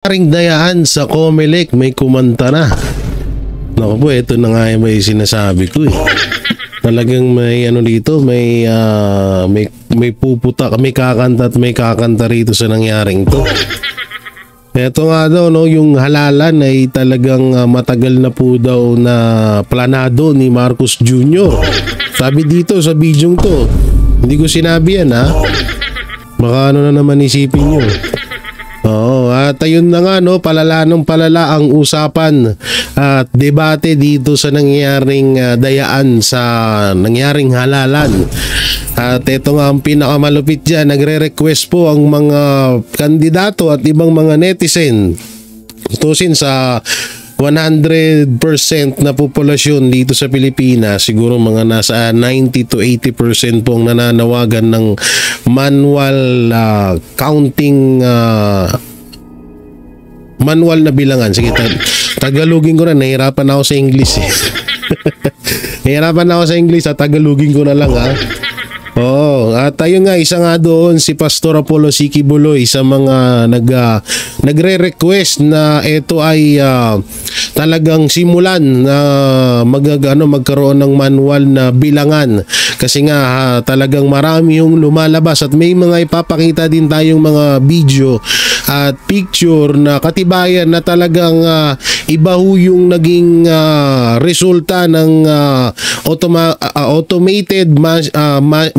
Aring dayaan sa Comelec, may kumanta na. Naku po, ito na nga yung may sinasabi ko eh. Talagang may ano dito, may puputa, may kakanta at may kakanta rito sa nangyaring to. Ito nga daw, no, yung halalan ay talagang matagal na po daw na planado ni Marcos Jr. Sabi dito sa bidyong to, hindi ko sinabi yan ha. Baka ano na naman isipin nyo. Oo, at ayun na nga no, palala ang usapan at debate dito sa nangyaring dayaan sa nangyaring halalan. At ito nga ang pinakamalupit dyan, nagre-request po ang mga kandidato at ibang mga netizen. Tutusin sa 100% na populasyon dito sa Pilipinas, siguro mga nasa 90 to 80% pong nananawagan ng manual counting, manual na bilangan. Sige, Tagalogin ko na, nahihirapan ako sa English eh. Nahihirapan ako sa English at Tagalogin ko na lang ha. Oo, at ayun nga, isa nga doon si Pastor Apollo Siki Buloy sa mga nagre-request na ito ay talagang simulan na magkaroon ng manual na bilangan kasi nga talagang marami yung lumalabas at may mga ipapakita din tayong mga video at picture na katibayan na talagang iba ho yung naging resulta ng automated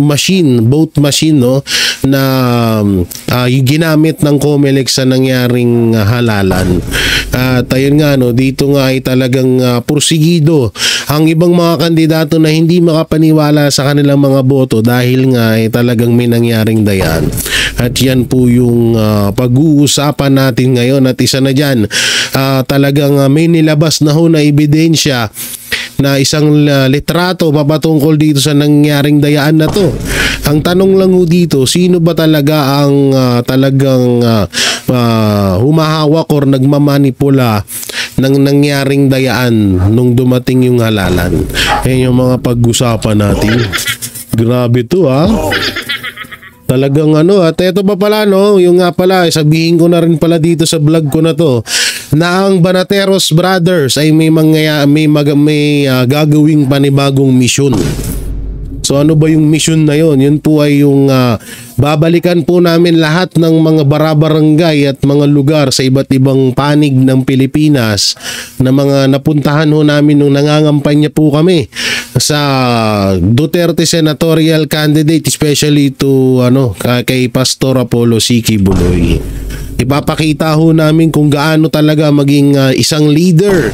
machine, boat machine no, na yung ginamit ng Comelec sa nangyaring halalan. At ayun nga no, dito nga ay talagang porsigido ang ibang mga kandidato na hindi makapaniwala sa kanilang mga boto dahil nga ay talagang may nangyaring dayan. At yan po yung pag-uusapan natin ngayon at isa na dyan, talagang may nilabas na ho na ebidensya na isang litrato papatungkol dito sa nangyaring dayaan na to. Ang tanong lang ho dito, sino ba talaga ang talagang humahawak or nagmamanipula ng nangyaring dayaan nung dumating yung halalan? Yan yung mga pag-usapan natin. Grabe to ha. Talagang ano, at ito pa pala no, yung nga pala, sabihin ko na rin pala dito sa vlog ko na to, na ang Banateros Brothers ay may gagawing panibagong misyon. So ano ba yung mission na yon? Yun po ay yung babalikan po namin lahat ng mga barabarangay at mga lugar sa iba't ibang panig ng Pilipinas na mga napuntahan ho namin nung nangangampanya po kami sa Duterte senatorial candidate, especially to kay Pastor Apollo Siki Buloy. Ipapakita ho namin kung gaano talaga maging isang leader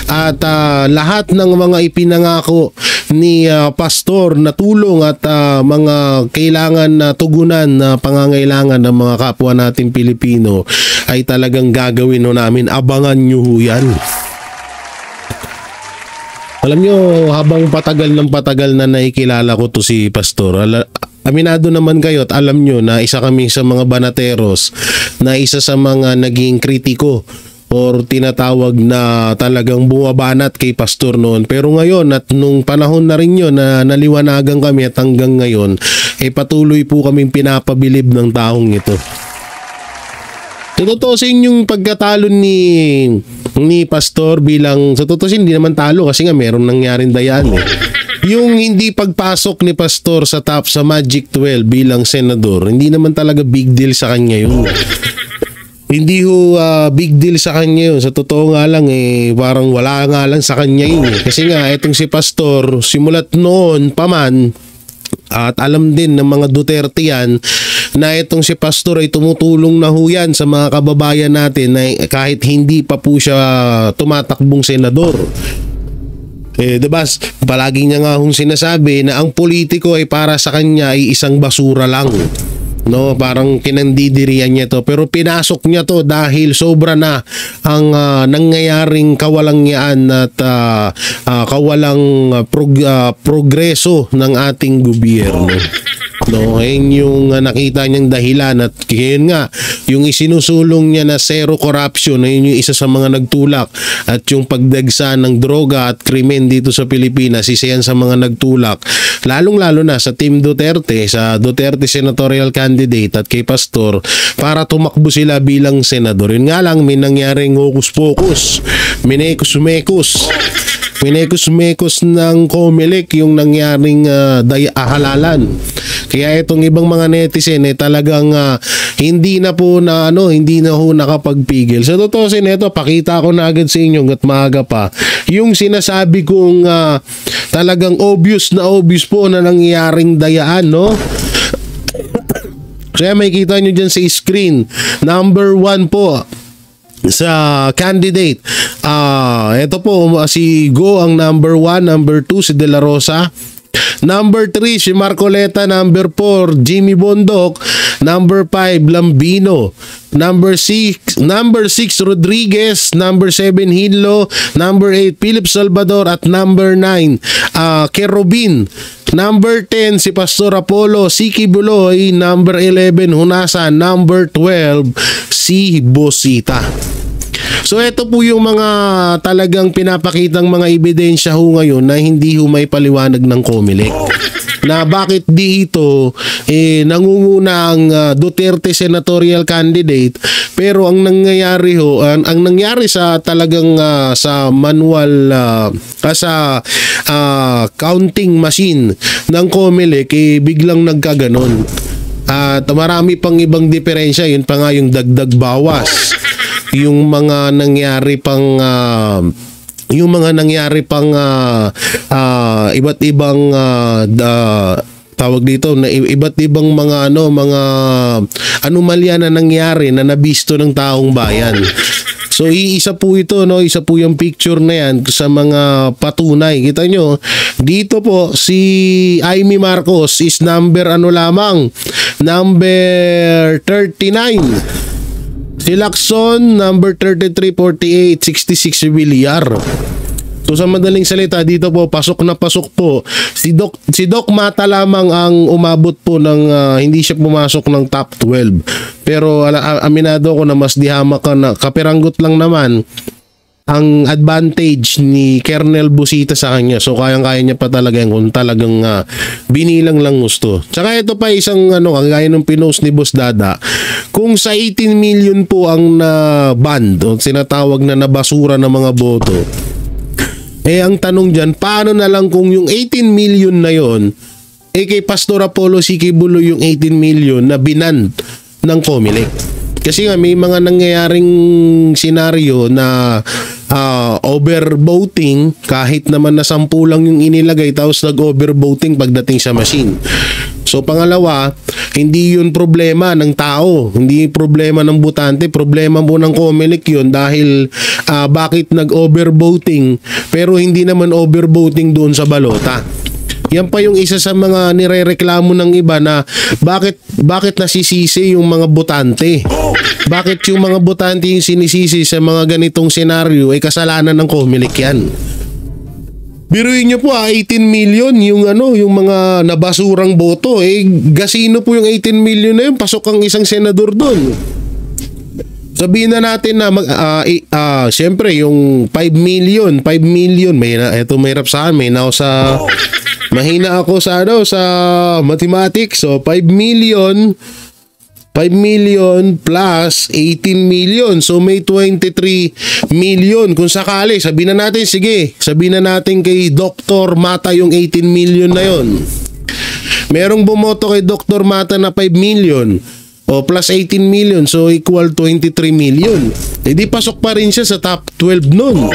at lahat ng mga ipinangako ni Pastor na tulong at mga kailangan na tugunan na pangangailangan ng mga kapwa nating Pilipino ay talagang gagawin ho namin. Abangan nyo ho yan. Alam nyo, habang patagal na nakikilala ko to si Pastor, aminado naman kayo at alam nyo na isa kami sa mga Banateros na isa sa mga naging kritiko or tinatawag na talagang bumabanat kay Pastor noon. Pero ngayon at nung panahon na rin yun na naliwanagan kami at hanggang ngayon ay patuloy po kaming pinapabilib ng taong ito. Tututusin yung pagkatalo ni Pastor bilang, sa tutusin hindi naman talo kasi nga meron nangyaring dayaan eh. Yung hindi pagpasok ni Pastor sa Magic 12 bilang senador, hindi naman talaga big deal sa kanya yun. Hindi ho big deal sa kanya yun. Sa totoo nga lang parang wala nga lang sa kanya yun eh. Kasi nga itong si Pastor, simulat noon pa man, at alam din ng mga Duterte yan, na itong si Pastor ay tumutulong na ho yan sa mga kababayan natin na kahit hindi pa po siya tumatakbong senador. Diba, palagi niya nga hong sinasabi na ang politiko ay para sa kanya ay isang basura lang. No, parang kinandidirian niya to, pero pinasok niya to dahil sobra na ang nangyayaring kawalangyaan at kawalang progreso ng ating gobyerno. No, ayun yung nakita niyang dahilan at yun nga, yung isinusulong niya na zero corruption, ayun yung isa sa mga nagtulak at yung pagdagsa ng droga at krimen dito sa Pilipinas, isa yan sa mga nagtulak. Lalong-lalo na sa Team Duterte, sa Duterte senatorial candidate at kay Pastor para tumakbo sila bilang senador. Yun nga lang, may nangyaring hokus-pokus, minekos-mekos ng COMELEC yung nangyaring halalan. Kaya itong ibang mga netizen talagang hindi na po nakapagpigil. Sa totoo ito, pakita ko na agad sa inyo at maaga pa yung sinasabi kong talagang obvious po na nangyaring dayaan, no? Kaya may kita nyo dyan sa screen, number 1 po sa candidate. Ito po si Go ang number 1, number 2 si De La Rosa, number 3 si Marcoleta, number 4 Jimmy Bondoc, number 5 Lambino, number 6 Rodriguez, number 7 Hinlo, number 8 Philip Salvador at number 9 Kerubin, number 10 si Pastor Apollo Siki Buloy, number 11 Hunasan, number 12 si Bosita. So ito po yung mga talagang pinapakitang mga ebidensya ho ngayon na hindi ho may paliwanag ng COMELEC. Na bakit dito nangunguna ang Duterte senatorial candidate, pero ang nangyayari ang nangyari sa talagang sa manual sa counting machine ng COMELEC biglang nagkaganon. At marami pang ibang diferensya, yun pa nga yung dagdag bawas. Yung mga nangyari pang iba't ibang tawag dito na iba't ibang mga anomalya na nangyari na nabisto ng taong bayan. So isa po ito, no, isa po yung picture na yan sa mga patunay. Kita nyo dito po si Amy Marcos is number number 39. Si Lacson, number 33, 48, 66 Villar. So sa madaling salita, dito po, pasok na pasok po. Si Doc Mata lamang ang umabot po ng, hindi siya pumasok ng top 12. Pero aminado ko na mas dihamak na, kapiranggot lang naman ang advantage ni Colonel Busita sa kanya. So kayang-kaya niya pa talaga yan kung talagang binilang lang gusto. Tsaka ito pa isang kagaya ng pinost ni Boss Dada. Kung sa 18 million po ang ban o sinatawag na nabasura ng mga boto, ang tanong dyan, paano na lang kung yung 18 million na yon kay Pastor Apollo Siki Buloy yung 18 million na binan ng COMELEC? Kasi nga may mga nangyayaring senaryo na overvoting kahit naman na 10 lang yung inilagay tapos nag-overvoting pagdating sa machine. So pangalawa, hindi yun problema ng tao, hindi problema ng botante, problema po ng COMELEC yun dahil bakit nag-overvoting pero hindi naman overvoting doon sa balota. Yan pa yung isa sa mga nirereklamo ng iba na bakit nasisisi yung mga botante. Bakit yung mga botante yung sinisisi sa mga ganitong senaryo kasalanan ng COMELEC yan. Biruin nyo po 18 million yung yung mga nabasurang boto gasino po yung 18 million na yun, pasok ang isang senador doon. Sabihin na natin na syempre yung 5 million mahirap sa amin mahina ako sa sa mathematics. So 5 million plus 18 million. So may 23 million. Kung sakali, sabihin na natin kay Dr. Mata yung 18 million na yon. Merong bumoto kay Dr. Mata na 5 million plus 18 million, so equal 23 million. Di pasok pa rin siya sa top 12 nun.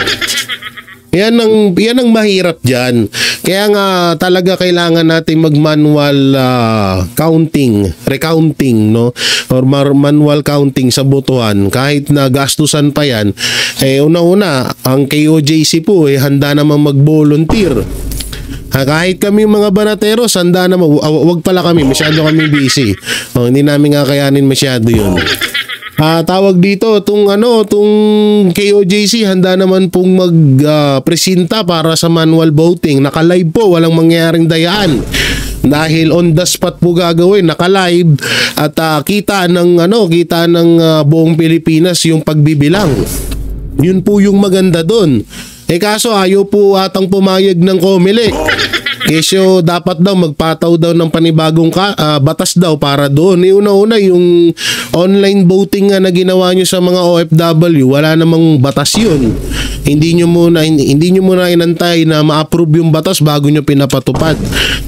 Yan ang mahirap dyan. Kaya nga talaga kailangan natin mag-manual recounting, no? Or manual counting sa botohan. Kahit na gastusan pa yan, una-una, ang KOJC po handa naman mag-volunteer. Kahit kami mga banateros, handa naman. Wag pala kami, masyado kami busy. Hindi namin kakayanin masyado yun. Tawag dito, tung KOJC handa naman pong magpresenta para sa manual voting. Naka-live po, walang mangyayaring dayaan. dahil on the spot po gagawin, naka-live at kita ng buong Pilipinas yung pagbibilang. Yun po yung maganda doon. Kaso ayaw po atang pumayag ng COMELEC. Kesyo dapat daw magpataw daw ng panibagong batas daw para doon. Una-una yung online voting nga na ginawa nyo sa mga OFW, wala namang batas yun. Hindi nyo muna inantay na ma-approve yung batas bago nyo pinapatupad.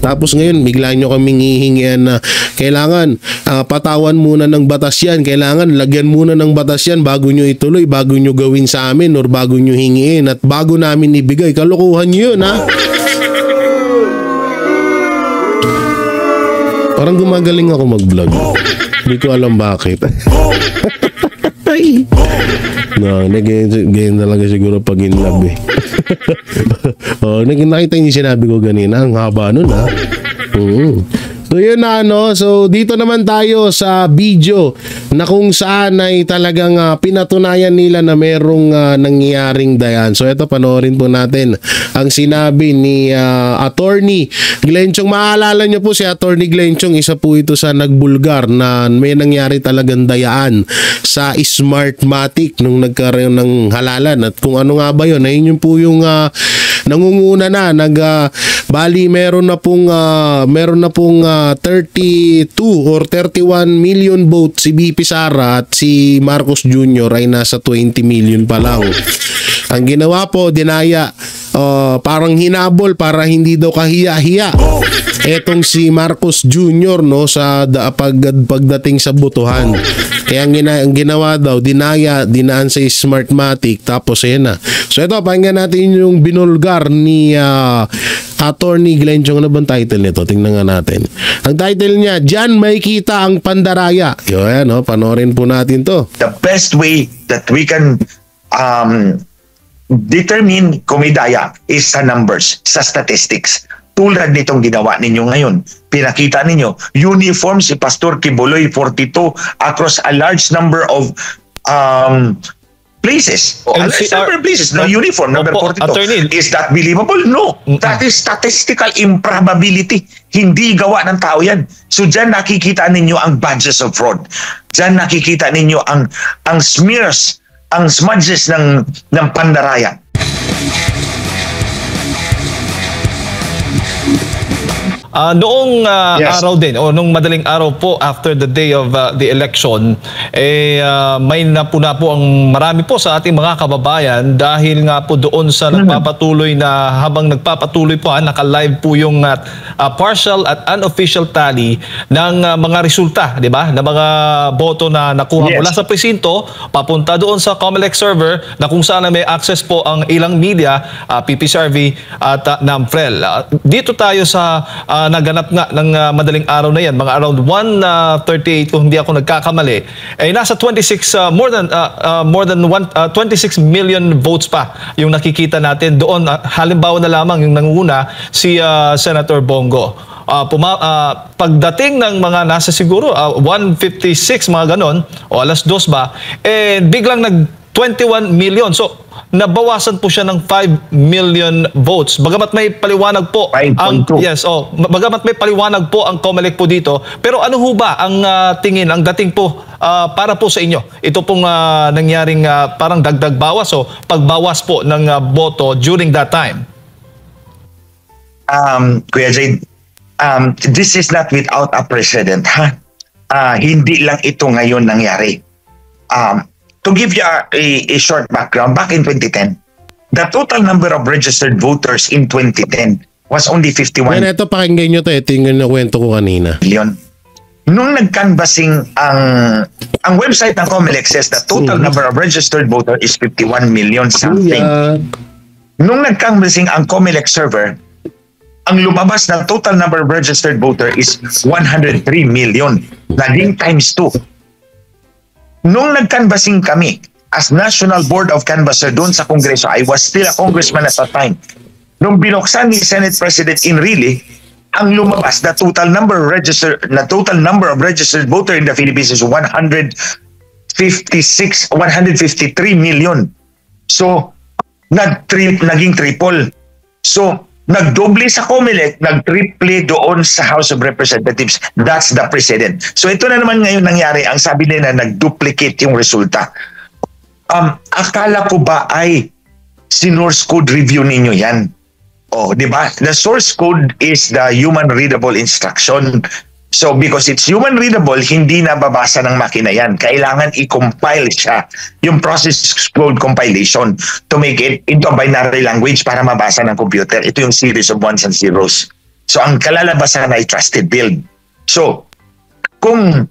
Tapos ngayon bigla nyo kaming hihingian na kailangan patawan muna ng batas yan, kailangan lagyan muna ng batas yan bago nyo ituloy, bago nyo gawin sa amin or bago nyo hingiin at bago namin ibigay. Kalokohan nyo yun, ha? Parang gumagaling ako mag-vlog. Hindi ko alam bakit. No, ganyan talaga siguro pag in love eh. Nakita niyo sinabi ko ganina, ang haba nun ha. So yun na so dito naman tayo sa video na kung saan ay talagang pinatunayan nila na merong nangyaring dayan. So ito panoorin po natin ang sinabi ni Attorney Glenchong. Maalala nyo po si Attorney Glenchong, isa po ito sa nagbulgar na may nangyari talagang dayaan sa Smartmatic nung nagkaroon ng halalan. At kung ano nga ba yun, ayun yung po yung nangunguna na bali meron na pong 32 or 31 million votes si BP Sara at si Marcos Jr. ay nasa 20 million pa lang. Ang ginawa po, dinaya, parang hinabol para hindi daw kahiya-hiya etong si Marcos Jr. sa pagdating sa botohan. Kaya ang ginawa daw, dinaan sa Smartmatic, tapos ayan na. So ito, pakinggan natin yung binulgar ni Attorney Glenchong. Ano bang title nito? Tingnan nga natin. Ang title niya, "Diyan may kita ang pandaraya." Yan, panoorin po natin to. The best way that we can determine kung may daya is sa numbers, sa statistics. Tulad nitong ginawa ninyo ngayon. Pinakita ninyo, uniform si Pastor Kibuloy 42 across a large number of places. A large number of places. No, uniform, number 42. Attorney, is that believable? No. That is statistical improbability. Hindi gawa ng tao yan. So dyan nakikita ninyo ang badges of fraud. Dyan nakikita ninyo ang smears, ang smudges ng pandaraya. Noong araw din, o nung madaling araw po after the day of the election, may napuna po ang marami po sa ating mga kababayan dahil nga po doon sa nagpapatuloy na habang nagpapatuloy po, naka-live po yung partial at unofficial tally ng mga resulta, di ba? Na mga boto na nakuha mula sa presinto, papunta doon sa COMELEC server na kung saan may access po ang ilang media, PPSRV at NAMFREL. Dito tayo sa naganap nga ng madaling araw na yan, mga around 1:38 kung hindi ako nagkakamali, nasa 26 more than 26 million votes pa yung nakikita natin doon. Halimbawa na lamang yung nanguna si Senator Bongo. Pagdating ng mga nasa siguro 1:56 mga ganon o alas 2 ba, biglang nag 21 million. So nabawasan po siya ng 5 million votes. Bagamat may paliwanag po bagamat may paliwanag po ang COMELEC po dito. Pero ano ho ba ang tingin, ang dating po para po sa inyo? Ito pong nangyaring parang dagdag bawas o pagbawas po ng boto during that time. Kuya Jade, this is not without a precedent, ha? Hindi lang ito ngayon nangyari. To give you a short background, back in 2010, the total number of registered voters in 2010 was only 51 million. Ito, pakinggan nyo to. Ito yung kwento ko kanina. Nung nag-canvassing ang website ng COMELEC says the total number of registered voters is 51 million something. Nung nag-canvassing ang COMELEC server, ang lumabas na total number of registered voters is 103 million. Naging times 2. Nung nag-canvassing kami as National Board of Canvasser doon sa Kongreso, I was still a congressman at that time. Nung binuksan ni Senate President Enrile, ang lumabas na total number of registered voter in the Philippines is 153 million. So naging triple. So nagdoble sa COMELEC, nagtriple doon sa House of Representatives. That's the precedent. So ito na naman ngayon nangyari, ang sabi nila nag-duplicate yung resulta. Akala ko ba ay source code review ninyo yan? Oh, di ba? The source code is the human readable instruction. So because it's human readable, hindi nababasa ng makina yan. Kailangan i-compile siya, yung process code compilation, to make it into a binary language para mabasa ng computer. Ito yung series of ones and zeros. So ang kalalabasan ay trusted build. So kung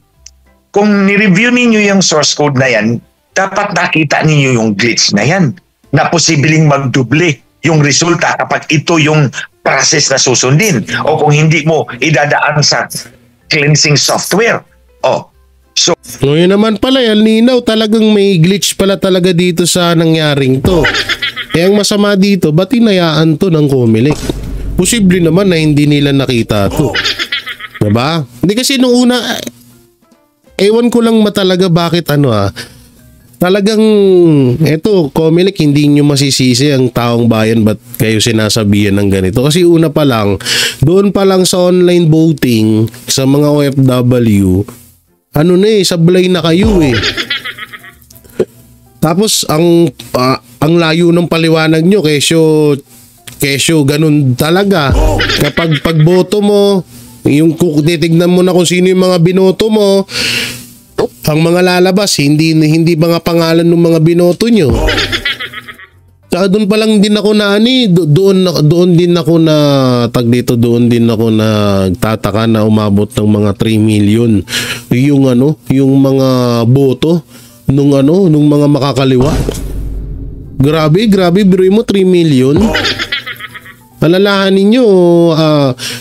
ni-review ninyo yung source code na yan, dapat nakita ninyo yung glitch na yan, na posibleng magduble yung resulta kapag ito yung process na susundin, o kung hindi mo idadaan sa cleansing software. So yun naman pala, yan linaw, talagang may glitch pala talaga dito sa nangyaring to. Kaya ang masama dito, ba't hinayaan to ng COMELEC? Posible naman na hindi nila nakita to. Diba? Hindi kasi nung una, ewan ko lang talaga bakit talagang eto, COMELEC, hindi nyo masisisi ang taong bayan ba't kayo sinasabihan ng ganito. Kasi una pa lang, doon pa lang sa online voting sa mga OFW, sablay na kayo eh. Tapos ang layo ng paliwanag nyo, kesyo ganun talaga. Kapag pagboto mo, yung titignan mo na kung sino yung mga binoto mo, ang mga lalabas, hindi mga pangalan ng mga binoto nyo. Saka doon pa lang din ako doon din ako nagtataka na umabot ng mga 3 million yung mga boto nung mga makakaliwa. Grabe, biruin mo 3 million. Alalahanin nyo,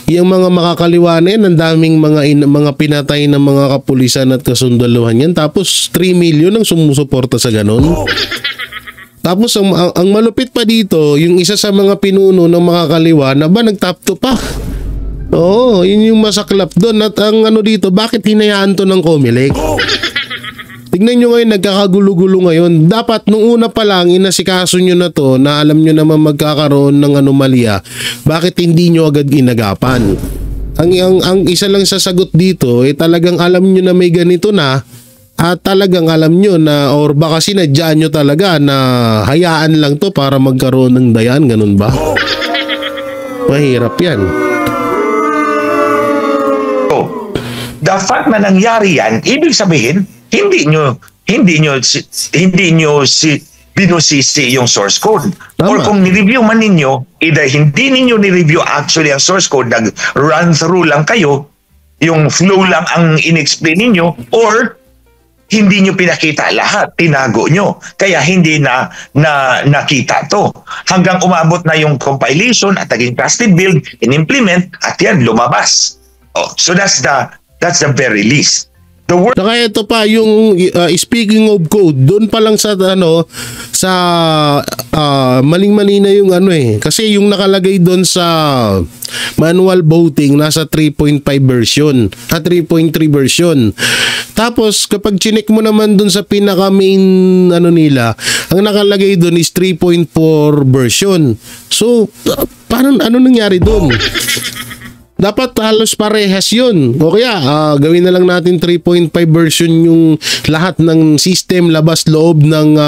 yung mga makakaliwa na yan, ang daming mga pinatay ng mga kapulisan at kasundaluhan yan. Tapos 3 million ang sumusuporta sa ganon. Tapos ang malupit pa dito, yung isa sa mga pinuno ng makakaliwa na ba nagtap 2 pa. Oo, yun yung masaklap doon. At ang dito, bakit hinayaan to ng COMELEC? Tignan nyo ngayon, nagkakagulo-gulo ngayon. Dapat nung una pa lang, inasikaso nyo na to, na alam nyo naman magkakaroon ng anomalya. Bakit hindi nyo agad inagapan? Ang isa lang sa sagot dito, talagang alam nyo na may ganito na, at talagang alam nyo na, or baka sinadyaan nyo talaga na hayaan lang to para magkaroon ng dayan, ganun ba? Mahirap yan. So, the fact na nangyari yan, ibig sabihin, hindi nyo binusisi yung source code. Tama. Or kung ni-review man ninyo, either hindi ninyo ni-review actually ang source code, nag-run through lang kayo, yung flow lang ang in-explain ninyo, or hindi nyo pinakita lahat, tinago nyo. Kaya hindi na nakita to. Hanggang umabot na yung compilation at naging trusted build, in-implement, at yan, lumabas. So that's the very least. Saka ito pa yung speaking of code, doon pa lang sa maling-mali na yung kasi yung nakalagay doon sa manual voting nasa 3.5 version at 3.3 version. Tapos kapag chinek mo naman doon sa pinaka main nila, ang nakalagay doon is 3.4 version. So paano nangyari doon? Dapat halos parehas yun. O kaya, gawin na lang natin 3.5 version yung lahat ng system, labas loob ng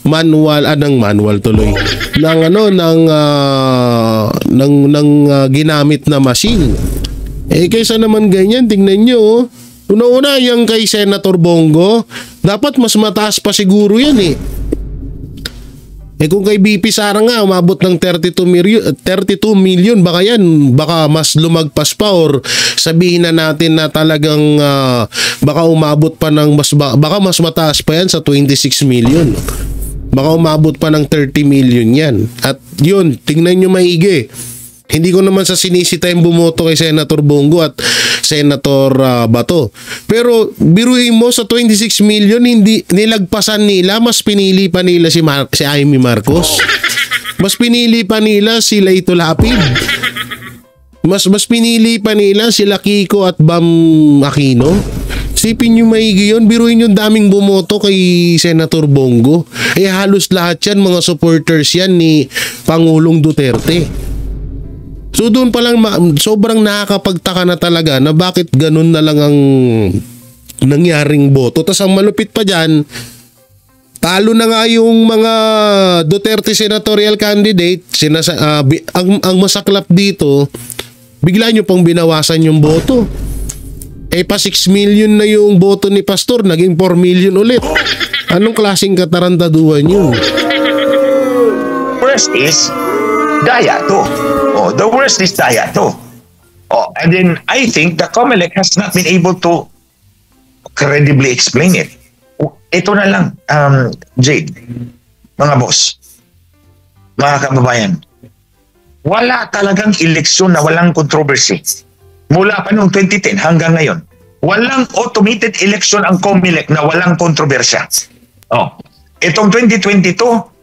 manual tuloy. ng ginamit na machine. Kaysa naman ganyan, tingnan nyo. Una-una yung kay Senator Bongo, dapat mas mataas pa siguro yan eh. Kung kay BP Sara nga umabot ng 32 million, baka mas lumagpas pa, or sabihin na natin na talagang baka umabot pa ng baka mas mataas pa yan sa 26 million. Baka umabot pa ng 30 million yan. At yun, tingnan nyo maigi. Hindi ko naman sa sinisita yung bumoto kay Senator Bongo at Senator Bato. Pero biruin mo, sa 26 million, hindi nilagpasan nila, mas pinili pa nila si Amy Marcos. Mas pinili pa nila si Leito Lapid. Mas pinili pa nila sila Kiko at Bam Aquino. Sipin nyo maigi yun, biruin yung daming bumoto kay Senator Bongo. Halos lahat yan, mga supporters yan ni Pangulong Duterte. So doon pa lang sobrang nakakapagtaka na talaga na bakit ganun na lang ang nangyaring boto. Tapos ang malupit pa dyan, talo na nga yung mga Duterte senatorial candidate. Ang masaklap dito, bigla nyo pang binawasan yung boto. Pa 6 million na yung boto ni Pastor, naging 4 million ulit. Anong klaseng katarantaduhan yun? Worst is Daya to. The worst is Daya to. And then I think the COMELEC has not been able to credibly explain it. Ito na lang, Jade, mga boss, mga kababayan, wala talagang eleksyon na walang controversy. Mula pa noong 2010 hanggang ngayon, walang automated election ang COMELEC na walang kontrobersya. Itong 2022,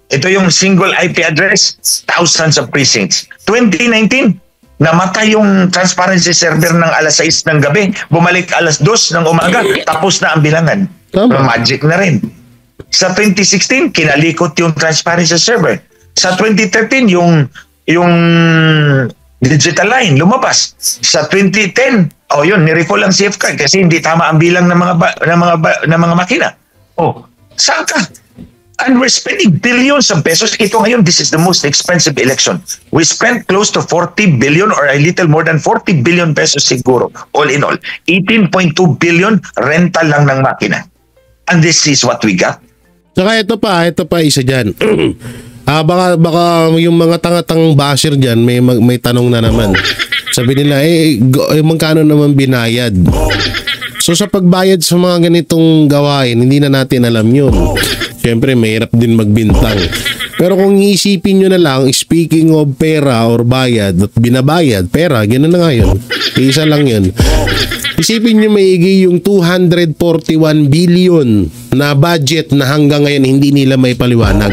ito yung single IP address, thousands of precincts. 2019, namatay yung transparency server ng alas 6 ng gabi, bumalik alas 2 ng umaga, tapos na ang bilangan. Magic na rin. Sa 2016, kinalikot yung transparency server. Sa 2013, yung digital line lumabas. Sa 2010, yun, ni-recall ang CF card kasi hindi tama ang bilang ng mga makina. Saan ka? And we're spending billions of pesos. Ito ngayon, this is the most expensive election. We spent close to 40 billion or a little more than 40 billion pesos siguro. All in all, 18.2 billion rental lang ng makina. And this is what we got. Saka ito pa isa dyan. Baka yung mga tangatang basher dyan, may tanong na naman. Sabi nila, magkano naman binayad? So sa pagbayad sa mga ganitong gawain, hindi na natin alam yun. Siyempre, mahirap din magbintang. Pero kung iisipin nyo na lang, speaking of pera or bayad at binabayad, pera, gano'n na nga yun. Isa lang yun. Isipin nyo maigi yung 241 billion na budget na hanggang ngayon hindi nila may paliwanag.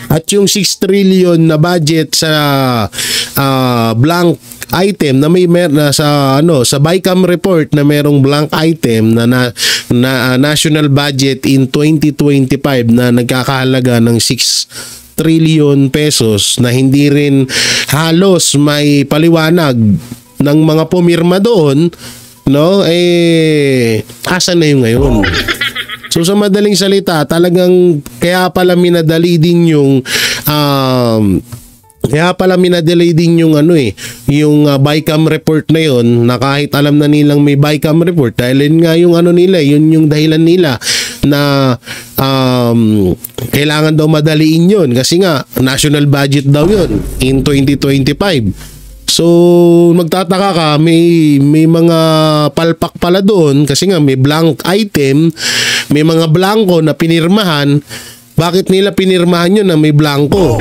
At yung 6 trillion na budget sa blank item na sa BICAM report na merong blank item na national budget in 2025 na nagkakahalaga ng 6 trillion pesos na hindi rin halos may paliwanag ng mga pumirma doon, asan na yung ngayon? So sa madaling salita, talagang kaya pala minadali din yung yung BICAM report na yon, na kahit alam na nilang may BICAM report dahil yun nga yung yun yung dahilan nila na kailangan daw madaliin yun kasi nga national budget daw yun in 2025. So magtataka ka, may mga palpak pala doon kasi nga may blank item, may mga blanco na pinirmahan. Bakit nila pinirmahan yun na may blanco?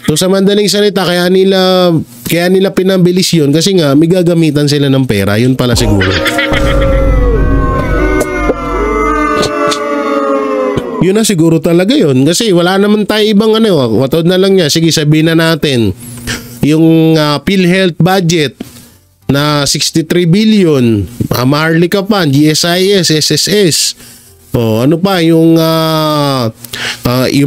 So sa madaling salita, kaya nila pinabilis yun kasi nga may gagamitan sila ng pera. Yun pala siguro. Yun na siguro talaga yun. Kasi wala naman tayo ibang watod na lang niya. Sige, sabihin na natin. Yung PhilHealth budget na 63 billion. Maharlika pa, GSIS, SSS. Ano pa yung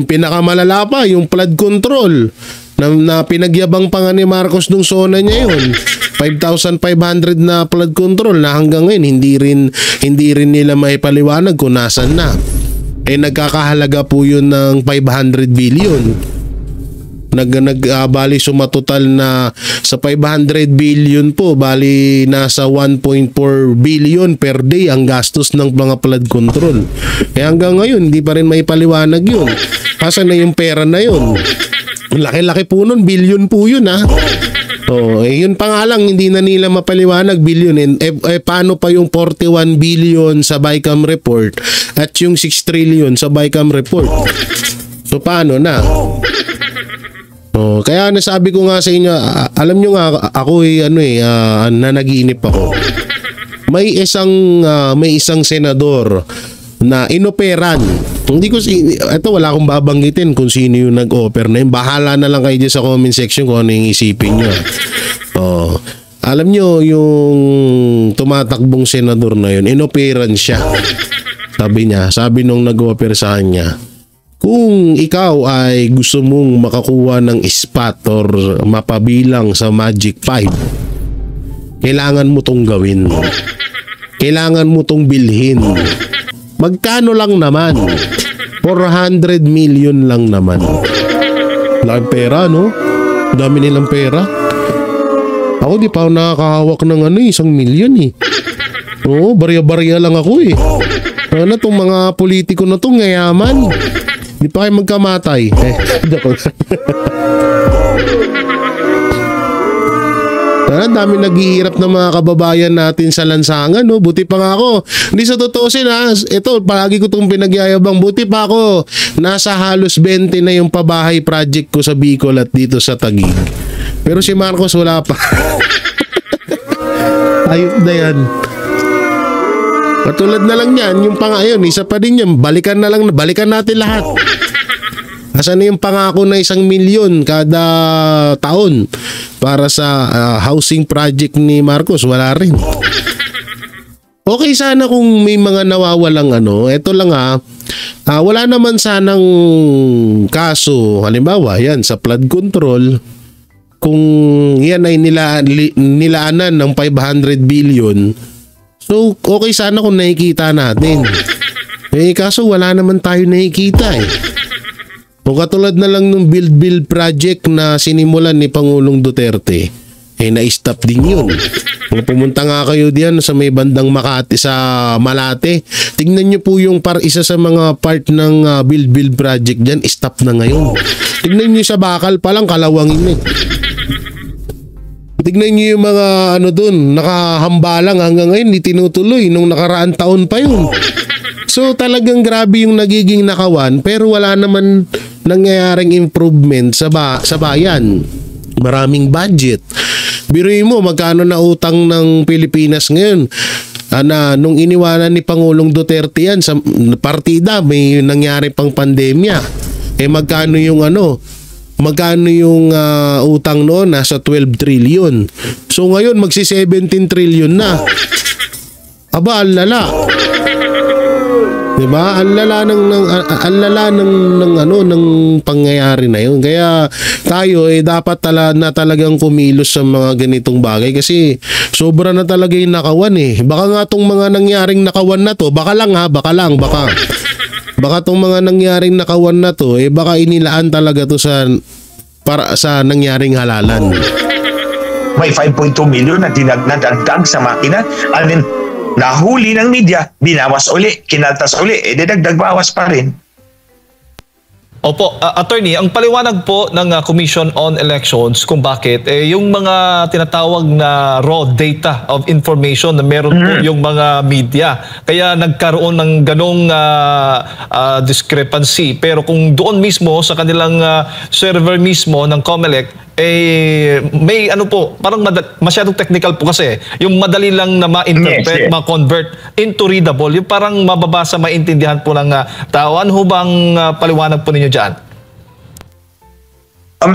pinakamalala pa, yung flood control na pinagyabang pa nga ni Marcos nung SONA niya yun. 5,500 na flood control na hanggang ngayon hindi rin nila maipaliwanag kung nasan na. Nagkakahalaga po yun ng 500 billion. Bali sumatotal na sa 500 billion po, bali nasa 1.4 billion per day ang gastos ng mga flood control. Kaya hanggang ngayon hindi pa rin may paliwanag yun. Asan na yung pera na yun? Laki-laki po nun, billion po yun yun pa nga lang hindi na nila mapaliwanag, billion. Paano pa yung 41 billion sa BICAM report at yung 6 trillion sa BICAM report? So paano na? Kaya nasabi ko nga sa inyo, alam nyo nga ako na nag-iinip ako. May isang senador na inoperan. Hindi ko wala akong babanggitin kung sino yung nag-offer na yun. Bahala na lang kayo dyan sa comment section kung ano yung isipin nyo. Alam nyo yung tumatakbong senador na yun, inoperan siya. Sabi nung nag-offer sa kanya, Kung ikaw ay gusto mong makakuha ng spot or mapabilang sa Magic 5, kailangan mo tong gawin. Kailangan mo tong bilhin. Magkano lang naman? 400 million lang naman. Laking pera, no? Dami nilang pera. Ako di pa ako nakakahawak ng 1 milyon eh. Oo, barya-barya lang ako eh. Ano tong mga politiko na tong ngayaman? Di pa kayo magkamatay. Ang dami naghihirap ng mga kababayan natin sa lansangan, no? Buti pa nga ako. Hindi sa tutusin, ha? Ito, palagi ko itong pinagyayabang. Buti pa ako. Nasa halos 20 na yung pabahay project ko sa Bicol at dito sa Taguig. Pero si Marcos wala pa. Ayun na yan. Katulad na lang yan, yung pangayon, isa pa din yan. Balikan natin lahat. Asan na yung pangako na 1 milyon kada taon para sa housing project ni Marcos? Wala rin. Okay sana kung may mga nawawalang eto lang wala naman sanang kaso, halimbawa yan sa flood control, kung yan ay nilaanan ng 500 billion, so okay sana kung nakikita natin. Kaso wala naman tayo nakikita eh. Kung katulad na lang ng build project na sinimulan ni Pangulong Duterte, na-stop din yun. Kung pumunta nga kayo diyan sa may bandang Makati, sa Malate, tingnan nyo po yung isa sa mga part ng build project dyan, stop na ngayon. Tingnan nyo sa Bakal pa lang, kalawangin eh. Tignan nyo yung mga dun, nakahambalang hanggang ngayon, hindi tinutuloy. Nung nakaraan taon pa yun. So talagang grabe yung nagiging nakawan, pero wala naman nangyayaring improvement sa bayan. Maraming budget. Biruin mo, magkano na utang ng Pilipinas ngayon? Nung iniwanan ni Pangulong Duterte yan sa partida, may nangyari pang pandemya. Magkano yung utang noon? Nasa 12 trillion. So ngayon magsi 17 trillion na. Aba, ang lala. Diba? Ang lala ng pangyayari na yun. Kaya tayo dapat talagang kumilos sa mga ganitong bagay kasi sobra na talaga yung nakawan eh. Baka nga tong mga nangyaring nakawan na to, baka tong mga nangyaring nakawan na to, baka inilaan talaga to para sa nangyaring halalan. May 5.2 million na nadagdag sa makina. Nahuli ng media, binawas uli, kinaltas uli, dagdag bawas pa rin. Opo, attorney, ang paliwanag po ng Commission on Elections kung bakit yung mga tinatawag na raw data of information na meron po yung mga media. Kaya nagkaroon ng ganong discrepancy. Pero kung doon mismo sa kanilang server mismo ng COMELEC, may parang masyadong technical po kasi. Yung madali lang na ma-interpret, ma-convert into readable, yung parang mababasa, maintindihan po ng tao. Ano bang paliwanag po ninyo dyan?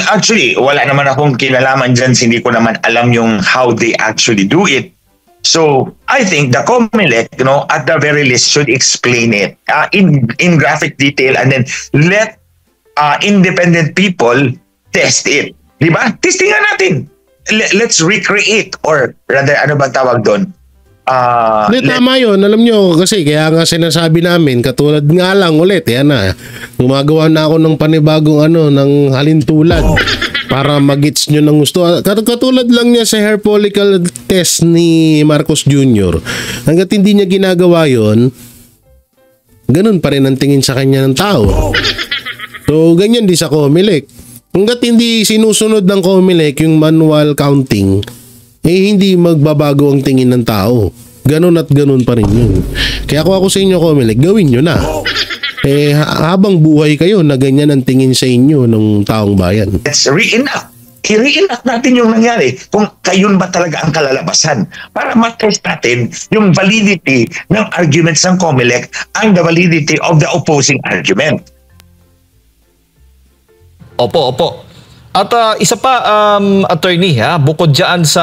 Actually, wala naman akong kinalaman dyan. Hindi ko naman alam yung how they actually do it. So, I think the COMELEC, at the very least should explain it in graphic detail and then let independent people test it. Diba? Testingan natin. Let's recreate or rather, ano ba tawag doon? Tama yun. Alam nyo, kasi kaya nga sinasabi namin, katulad nga lang ulit, gumagawa na ako ng panibagong ng halintulad para magits nyo ng gusto. Katulad lang niya sa hair follicle test ni Marcos Jr. Hanggat hindi niya ginagawa yun, ganun pa rin ang tingin sa kanya ng tao. So, ganyan din sa COMELEC. Hanggat hindi sinusunod ng COMELEC yung manual counting, hindi magbabago ang tingin ng tao. Ganun at ganun pa rin yun. Kaya kung ako sa inyo, COMELEC, gawin nyo na. Habang buhay kayo na ganyan ang tingin sa inyo ng taong bayan. Let's reenact. I-reenact natin yung nangyari kung kayon ba talaga ang kalalabasan para matest natin yung validity ng arguments ng COMELEC and the validity of the opposing argument. Opo. At isa pa, attorney, bukod dyan sa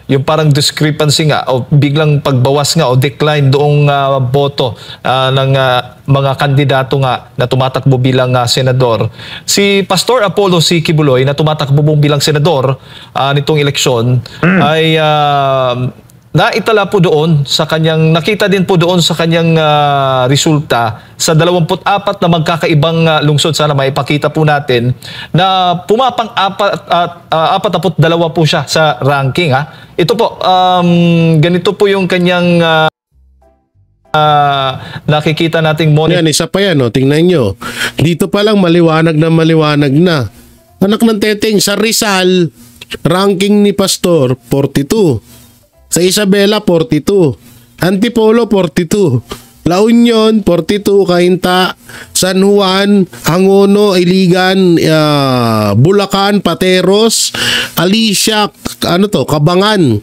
yung parang discrepancy nga o biglang pagbawas nga o decline doong boto ng mga kandidato nga na tumatakbo bilang senador. Si Pastor Apollo C. Quiboloy na tumatakbo bilang senador nitong eleksyon ay naitala po doon sa kanyang, nakita din po doon sa kanyang resulta sa 24 na magkakaibang lungsod. Sana maipakita po natin na pumapang 42 po siya sa ranking. Ito po, ganito po yung kanyang nakikita nating monitor. Yan, isa pa yan, tingnan nyo. Dito pa lang maliwanag na. Anak ng teteng, sa Rizal, ranking ni Pastor, 42. Sa Isabela, 42. Antipolo, 42. La Union, 42. Cainta, San Juan, Angono, Iligan, Bulacan, Pateros, Alicia, Cabangan.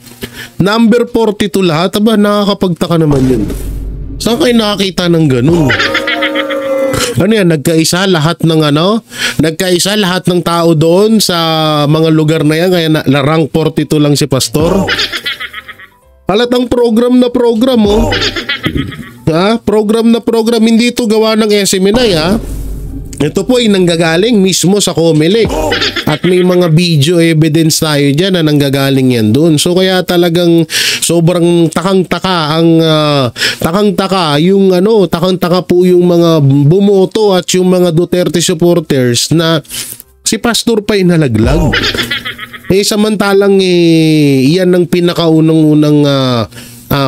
Number 42 lahat. Aba, nakakapagtaka naman yun. Saan kayo nakakita ng ganun? Ano yan, nagkaisa lahat ng tao doon sa mga lugar na yan, kaya rank 42 lang si Pastor. Halatang program na program, program na program, hindi ito gawa ng SMNI, Ito po ay nanggagaling mismo sa COMELEC. At may mga video evidence tayo dyan na nanggagaling yan doon. So kaya talagang sobrang takang-taka po yung mga bumoto at yung mga Duterte supporters na si Pastor pa inalaglag. Samantalang iyan ang pinakaunang-unang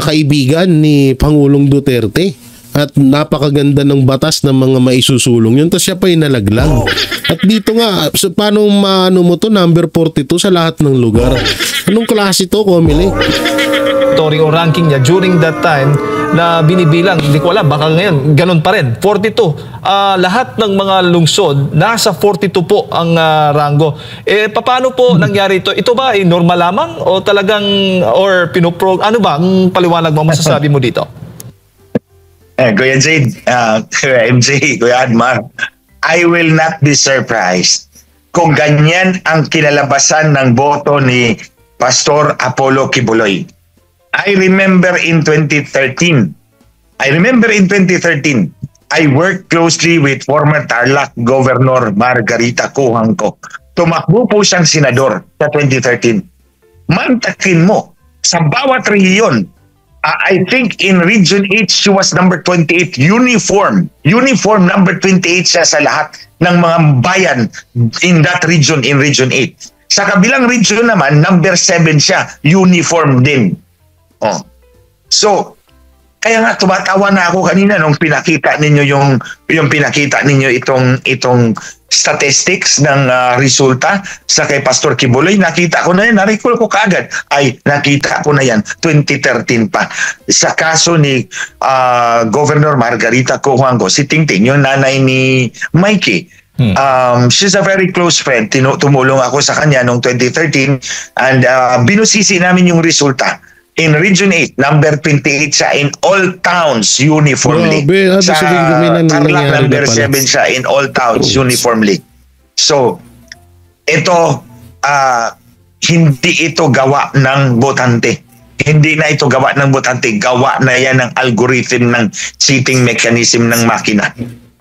kaibigan ni Pangulong Duterte at napakaganda ng batas ng mga maisusulong yun, tapos siya pa inalaglag. At dito nga, so paano maano mo to, number 42 sa lahat ng lugar? Anong klase to, COMELEC? O ranking niya during that time na binibilang, hindi ko alam, baka ngayon ganun pa rin, 42. Lahat ng mga lungsod nasa 42 po ang rango. Paano po nangyari ito? Ito ba ay normal lamang o talagang ano ba ang paliwanag mo, masasabi mo dito? Kuya Jade, Kuya MJ, Kuya Admar, I will not be surprised kung ganyan ang kinalabasan ng boto ni Pastor Apollo Quiboloy. I remember in 2013, I worked closely with former Tarlac Governor Margarita Cojuangco. Tumakbo po siyang senador sa 2013. Mantakin mo, sa bawat rehiyon, I think in Region 8, she was number 28, uniform number 28 siya sa lahat ng mga bayan in that region, in Region 8. Sa kabilang region naman, number 7 siya, uniform din. So, kaya nga tumatawa na ako kanina nung pinakita ninyo itong statistics ng resulta sa kay Pastor Quiboloy. Nakita ko na yan, na-recall ko kaagad. Nakita ko na yan 2013 pa. Sa kaso ni Governor Margarita Cojuangco, si Tingting, yung nanay ni Mikey. She's a very close friend. Tumulong ako sa kanya noong 2013 and binusisi namin yung resulta. In Region 8, number 28 siya in all towns uniformly. Sa Tarlac, number 7 siya in all towns uniformly. So, ito, hindi ito gawa ng botante. Hindi na ito gawa ng botante. Gawa na yan ng algorithm ng cheating mechanism ng makina.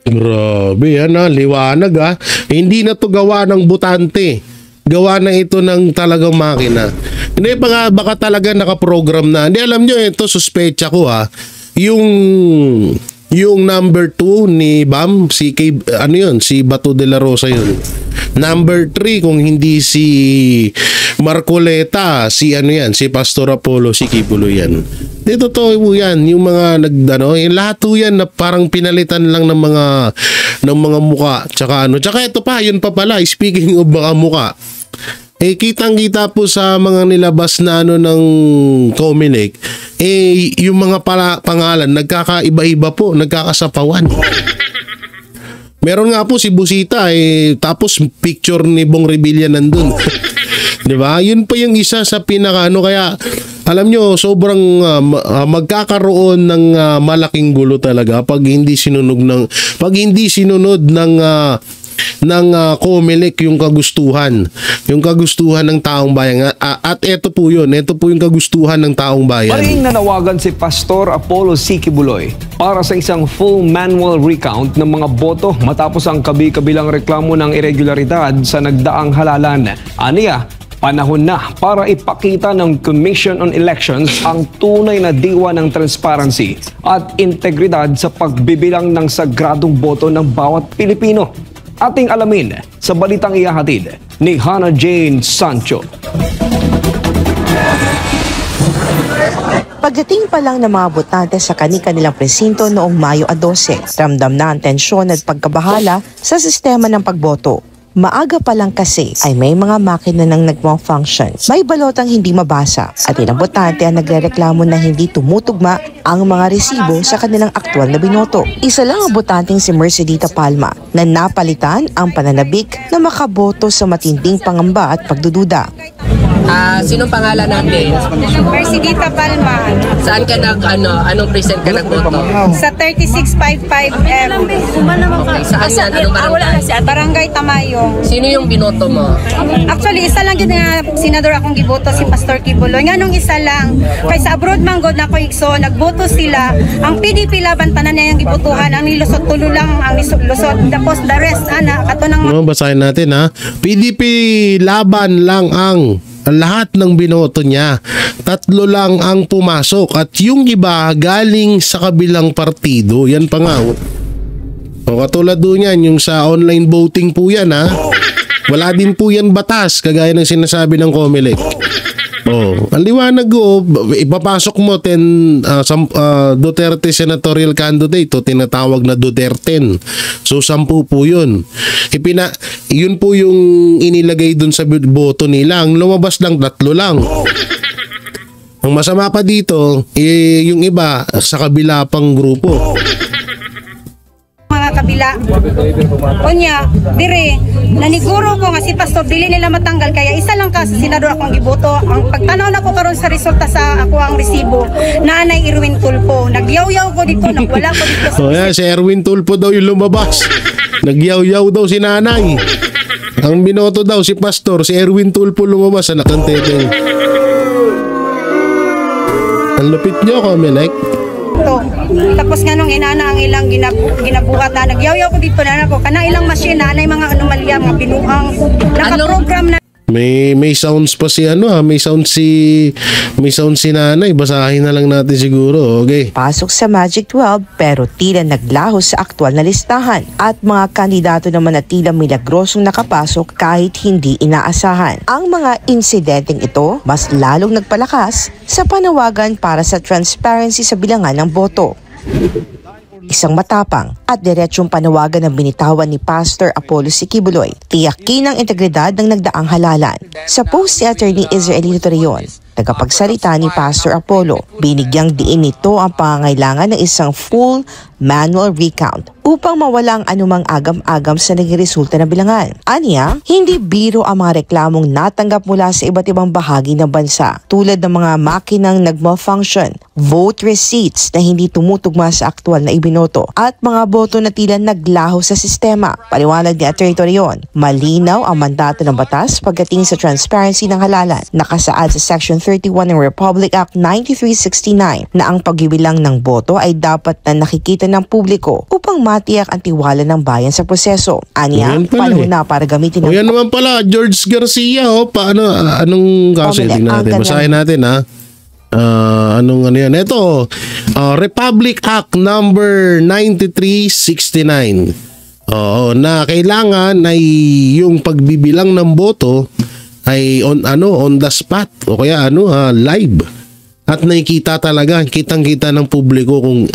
Grabe yan, liwanag Hindi na to gawa ng botante. Gawa na ito ng talagang makina. Hindi pa nga, baka talaga nakaprogram na. Hindi, alam nyo, ito suspecha ko yung number 2 ni Bam, si Bato de la Rosa yun. Number 3 kung hindi si Marcoleta, si Pastor Apollo, si Quiboloy yan. Dito to yan, yung mga yung lahat yan na parang pinalitan lang ng mga muka. Tsaka ito pa, yun pa pala, speaking of mga muka. Kitang-kita po sa mga nilabas na ng COMELEC, yung mga pangalan nagkakaiba-iba po, nagkakasapawan. Meron nga po si Busita tapos picture ni Bong Revilla nandun. 'Di ba? Yun pa yung isa sa kaya alam nyo, sobrang magkakaroon ng malaking gulo talaga pag hindi sinunod ng COMELEC yung kagustuhan ng taong bayan. At ito po yung kagustuhan ng taong bayan. Maring nanawagan si Pastor Apollo C. Quiboloy para sa isang full manual recount ng mga boto matapos ang kabi-kabilang reklamo ng irregularidad sa nagdaang halalan. Aniya, panahon na para ipakita ng Commission on Elections ang tunay na diwa ng transparency at integridad sa pagbibilang ng sagradong boto ng bawat Pilipino. Ating alamin sa balitang ihahatid ni Hannah Jane Sancho. Pagdating pa lang ng mga botante sa kani-kanilang presinto noong Mayo 12, ramdam na ang tensyon at pagkabahala sa sistema ng pagboto. Maaga pa lang kasi ay may mga makina nang nag-malfunction. May balotang hindi mabasa at ilang botante ang nagrereklamo na hindi tumutugma ang mga resibo sa kanilang aktwal na binoto. Isa lang ang botanteng si Mercedita Palma na napalitan ang pananabik na makaboto sa matinding pangamba at pagdududa. Sinong pangalan natin? Mercedita Palma. Saan ka anong present ka nagboto? Sa 3655M. Okay, saan yan? Anong barangay? Barangay Tamayo. Sino yung binoto mo? Actually, isa lang yun nga senador akong giboto, si Pastor Quiboloy. Nga nung isa lang. Kaya sa abroad man god na ko igso, nagboto sila. Ang PDP laban, tanan na yung gibotohan. Ang nilusot tulo lang, ang lusot. Tapos the rest, kato ng... Basahin natin ha. PDP laban lang ang lahat ng binoto niya. 3 lang ang pumasok at yung iba galing sa kabilang partido. Yan pa nga. O katulad doon yan, yung sa online voting po yan ha. Wala din po yan batas kagaya ng sinasabi ng COMELEC. Ang liwanag ko, ipapasok mo Duterte senatorial candidate o tinatawag na Duterte. So 10 po yun. Yun po yung inilagay dun sa boto nila. Ang lumabas lang 3 lang. Ang masama pa dito, yung iba sa kabila pang grupo. Mga kabila. Unya, dire, naniguro ko nga si Pastor, dili nila matanggal, kaya isa lang ka sa senador akong giboto. Ang pagtanaw na ko karon sa resulta sa ako ang resibo, naanay Erwin Tulfo. Nagyaw-yaw ko dito, nagwala ko dito. Si Erwin Tulfo daw yung lumabas. Nagyaw-yaw daw si nanay. Ang binoto daw si Pastor, si Erwin Tulfo lumabas sa nakantete. Ang lupit nyo, COMELEC. Tapos nga nung inana ang ilang ginabuhat na nagyaw-yaw ko dito na ako kana ilang machine na mga anomalya, mga binuang naka-program na. May sounds pa si may sound si nanay. Basahin na lang natin siguro. Okay. Pasok sa Magic 12 pero tila naglaho sa aktwal na listahan at mga kandidato naman na tila milagrosong nakapasok kahit hindi inaasahan. Ang mga insidenteng ito mas lalong nagpalakas sa panawagan para sa transparency sa bilangan ng boto. Isang matapang at diretsong panawagan ng binitawan ni Pastor Apollo C. Quiboloy. Tiyakin ang integridad ng nagdaang halalan. Sa post ni Attorney Israelito Torreon, tagapagsalita ni Pastor Apollo, binigyang diin nito ang pangangailangan ng isang full manual recount upang mawala ang anumang agam-agam sa naging resulta ng bilangan. Aniya, hindi biro ang mga reklamong natanggap mula sa iba't ibang bahagi ng bansa tulad ng mga makinang nag-malfunction, vote receipts na hindi tumutugma sa aktwal na ibinoto at mga boto na tila naglaho sa sistema. Paliwanag ni Atty. Torreon, malinaw ang mandato ng batas pagdating sa transparency ng halalan. Nakasaad sa Section 31 ng Republic Act 9369 na ang pagbibilang ng boto ay dapat na nakikita ng publiko upang matiyak ang tiwala ng bayan sa proseso. Aniya, panahon na para gamitin ng... yan naman pala, George Garcia. Anong kaso? Tingnan natin. Basahin natin ha. Anong yan? Ito, Republic Act number 9369. Na kailangan ay yung pagbibilang ng boto ay on the spot o kaya live. At nakikita talaga, kitang-kita ng publiko kung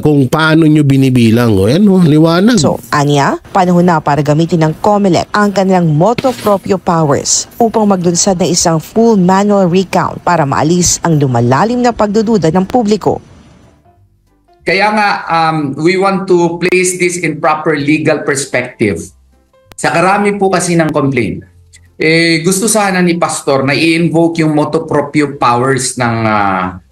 kung paano nyo binibilang. Liwanag. So, aniya, panahon na para gamitin ng COMELEC ang kanilang motu proprio powers upang maglunsad ng isang full manual recount para maalis ang lumalalim na pagdududa ng publiko. Kaya nga, we want to place this in proper legal perspective. Sa karami po kasi ng complaint, gusto sana ni Pastor na i-invoke yung motu proprio powers ng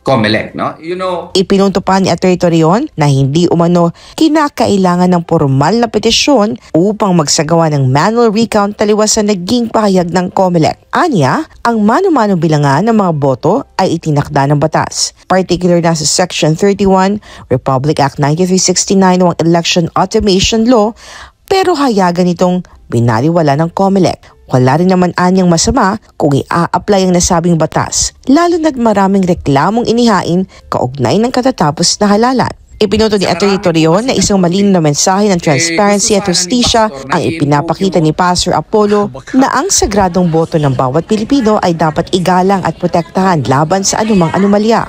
COMELEC, no? You know, Ipinunto pa ni Atty. Torion na hindi umano kinakailangan ng formal na petisyon upang magsagawa ng manual recount taliwas sa naging pahayag ng COMELEC. Anya, ang mano-mano bilangan ng mga boto ay itinakda ng batas. Particular na sa Section 31, Republic Act 9369 o ang Election Automation Law, pero hayagan itong binaliwala ng COMELEC. Wala rin naman anyang masama kung i-a-apply ang nasabing batas, lalo na't maraming reklamong inihain kaugnay ng katatapos na halalan. Ipinoto ni Atty. Torion na isang malinaw na mensahe ng transparency at justisya ang ipinapakita ni Pastor Apollo na ang sagradong boto ng bawat Pilipino ay dapat igalang at protektahan laban sa anumang anomalya.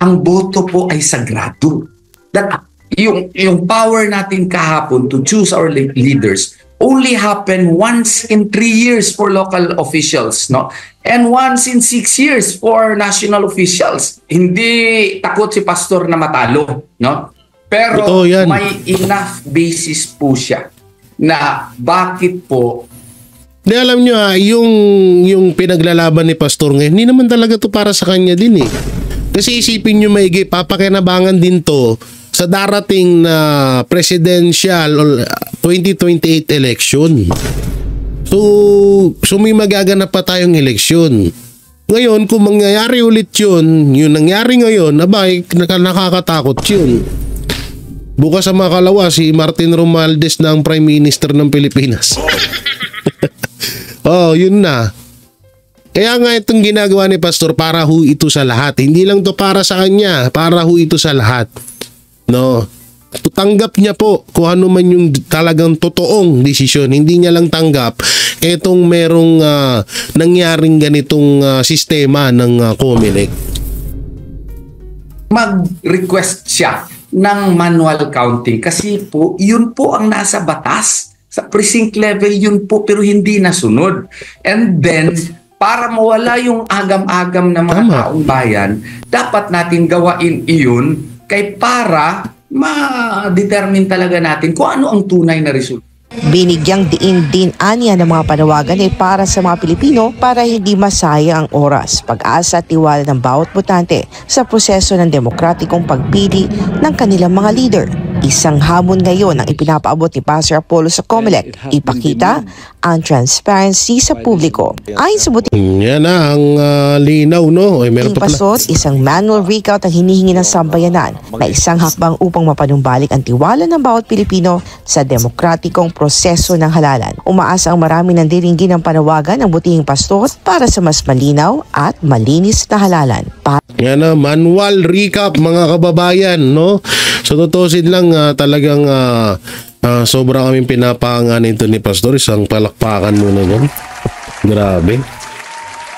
ang boto po ay sagrado. Yung power natin kahapon to choose our leaders only happen once in 3 years for local officials, no? And once in 6 years for national officials. Hindi takot si pastor na matalo, no? Pero may enough basis po siya na bakit po. Di alam nyo yung pinaglalaban ni pastor ngayon, hindi naman talaga to para sa kanya din eh. Kasi isipin nyo maigi, papakinabangan din to sa darating na presidential 2028 election. So may magaganap pa tayong eleksyon. Ngayon, kung mangyayari ulit yun, yung nangyari ngayon, abay, nakakatakot yun. Bukas sa makalawa, si Martin Romualdez na ang Prime Minister ng Pilipinas. Oh, yun na. Kaya nga itong ginagawa ni Pastor, para ho ito sa lahat. Hindi lang to para sa kanya, para ho ito sa lahat. No, tanggap niya po kung ano man yung talagang totoong desisyon. Hindi niya lang tanggap etong merong nangyaring ganitong sistema ng COMELEC. Mag-request siya ng manual counting kasi po yun po ang nasa batas. Sa precinct level yun po, pero hindi nasunod. And then para mawala yung agam-agam ng mga taong bayan, dapat natin gawain iyon kay para ma-determine talaga natin kung ano ang tunay na resulta. Binigyang diin din aniya ng mga panawagan ay para sa mga Pilipino para hindi masayang ang oras, pag-asa at tiwala ng bawat botante sa proseso ng demokratikong pagpili ng kanilang mga leader. Isang hamon ngayon ang ipinapaabot ni Pastor Apollo sa COMELEC, ipakita ang transparency sa publiko. Ayon sa yan na ang linaw, no? Ay, meron pa pala. Isang manual recount ang hinihingi ng sambayanan na isang hakbang upang mapanumbalik ang tiwala ng bawat Pilipino sa demokratikong proseso ng halalan. Umaasa ang marami ng diringgin ng panawagan ng butihing pastor para sa mas malinaw at malinis na halalan. Yan na, manual recap mga kababayan, no? So tutusin lang talagang sobrang kaming pinapaangan ito ni Pastor. Isang palakpakan muna yan. Grabe.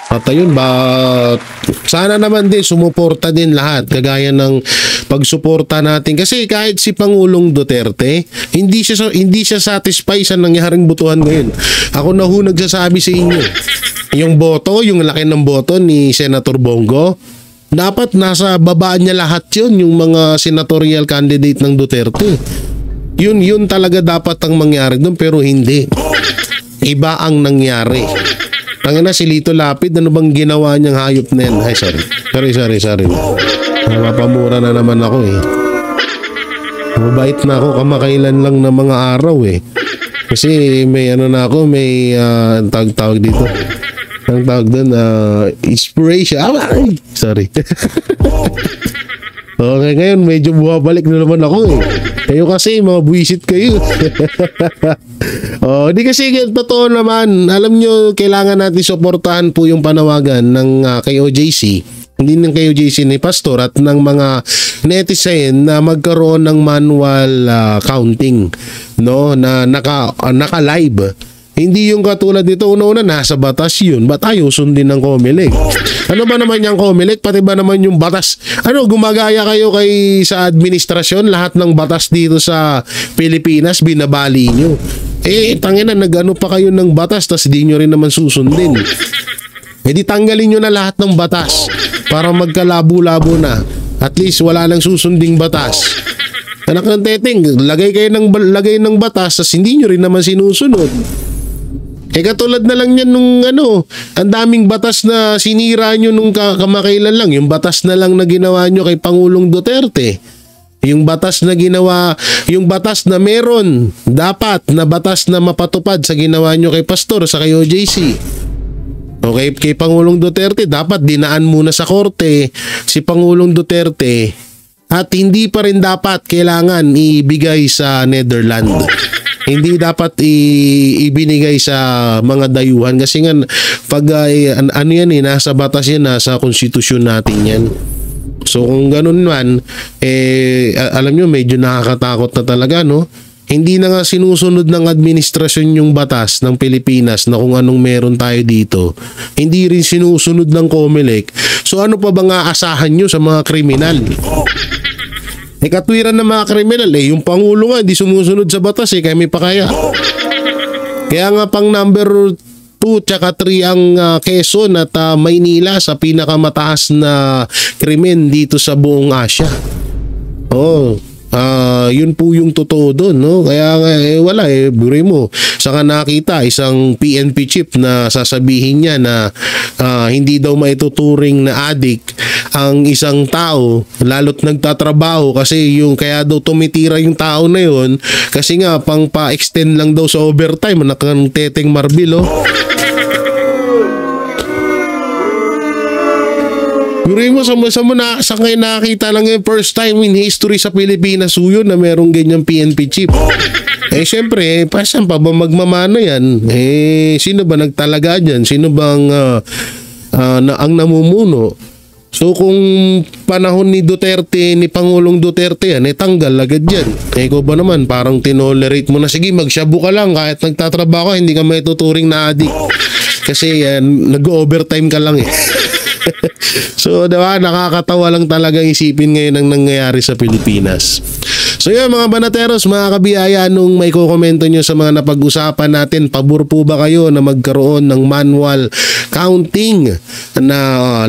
At ayun ba, sana naman din sumuporta din lahat kagaya ng pagsuporta natin kasi kahit si Pangulong Duterte hindi siya satisfied sa nangyaring botohan ngayon. Ako na ho nagsasabi sa inyo, yung boto, yung laki ng boto ni Senator Bongo, dapat nasa babaan niya lahat yun, yung mga senatorial candidate ng Duterte. Yun talaga dapat ang mangyari doon, pero hindi. Iba ang nangyari. Tangina si Lito Lapid, ano bang ginawa niyang hayop na yan? Ay, sorry. Napapamura na naman ako eh. Mabait na ako, kamakailan lang na mga araw eh. Kasi may may tawag dito. Ang tawag doon, inspiration. Sorry. Okay, ngayon medyo bumabalik na naman ako eh. Kayo kasi, mga buwisit kayo. Di kasi totoo naman. Alam nyo, kailangan natin suportahan po yung panawagan ng KOJC. Hindi ng KOJC ni Pastor at ng mga netizen na magkaroon ng manual counting, no, na naka-live. Hindi yung katulad nito, una-una nasa batas yun. Ba't ayaw sundin ng COMELEC? Ano ba naman yung COMELEC? Pati ba naman yung batas? Gumagaya kayo sa administrasyon? Lahat ng batas dito sa Pilipinas, binabali nyo. Tangina, nag-ano pa kayo ng batas, tas di nyo rin naman susundin. Di tanggalin nyo na lahat ng batas para magkalabo-labo na. At least wala nang susunding batas. Anak ng teteng, lagay ng batas, tas hindi nyo rin naman sinusunod. Katulad na lang yan nung ang daming batas na sinira nyo nung kamakailan lang. Yung batas na lang na ginawa nyo kay Pangulong Duterte. Yung batas na ginawa, yung batas na meron dapat na batas na mapatupad sa ginawa nyo kay Pastor sa kay OJC. Okay, kay Pangulong Duterte dapat dinaan muna sa korte si Pangulong Duterte at hindi pa rin dapat kailangan ibigay sa Netherlands. Hindi dapat ibinigay sa mga dayuhan kasi nga pag ano yan nasa batas yan, nasa konstitusyon natin yan. So kung ganun man, alam nyo medyo nakakatakot na talaga, no? Hindi na nga sinusunod ng administrasyon yung batas ng Pilipinas na kung anong meron tayo dito. Hindi rin sinusunod ng COMELEC. So ano pa ba nga asahan nyo sa mga kriminal? Katwiran ng mga kriminal, yung Pangulo nga hindi sumusunod sa batas, kaya may pakaya. Kaya nga pang number 2 tsaka 3 ang Quezon at Maynila sa pinakamataas na krimen dito sa buong Asia. Yun po yung totoo doon, no? Kaya wala buri mo. Saka nakita isang PNP chief na sasabihin niya na hindi daw maituturing na addict ang isang tao lalo't nagtatrabaho kasi yung kaya daw tumitira yung tao na yun kasi nga pang pa-extend lang daw sa overtime nakang Teteng Marbil, Yuri mo, sa kayo nakakita lang yung first time in history sa Pilipinas yun na merong ganyang PNP chief. Siyempre, saan pa ba magmamano yan? Sino ba nagtalaga dyan? Sino bang ang namumuno? So kung panahon ni Duterte, ni Pangulong Duterte yan, tanggal agad yan. Ikaw ba naman, parang tinolerate mo na, sige magshabu ka lang kahit nagtatrabaho, hindi ka may tuturing na addict. Kasi nag-overtime ka lang So, diba, nakakatawa lang talaga isipin ngayon ang nangyayari sa Pilipinas. So yun mga banateros, mga kabiyaya, nung may kukomento nyo sa mga napag-usapan natin, pabor po ba kayo na magkaroon ng manual counting na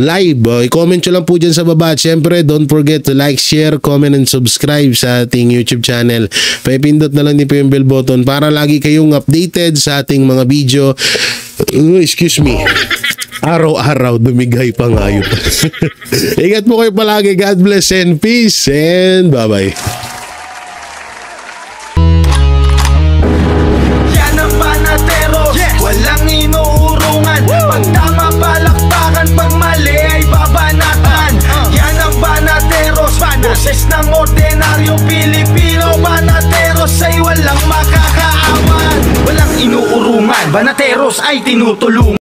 live? I-comment nyo lang po dyan sa baba. At syempre, don't forget to like, share, comment, and subscribe sa ating YouTube channel. Paipindot na lang din po yung bell button para lagi kayong updated sa ating mga video. Excuse me. Araw-araw dumigay pa nga yun. Ingat po kayo palagi. God bless and peace and bye-bye. Yan ang banatero, walang inuurungan. Pag tama palakpakan, pag mali ay babanatan. Yan ang banateros, boses ng ordinaryong Pilipino. Banateros ay walang makakaawan. Walang inuurungan, banateros ay tinutulungan.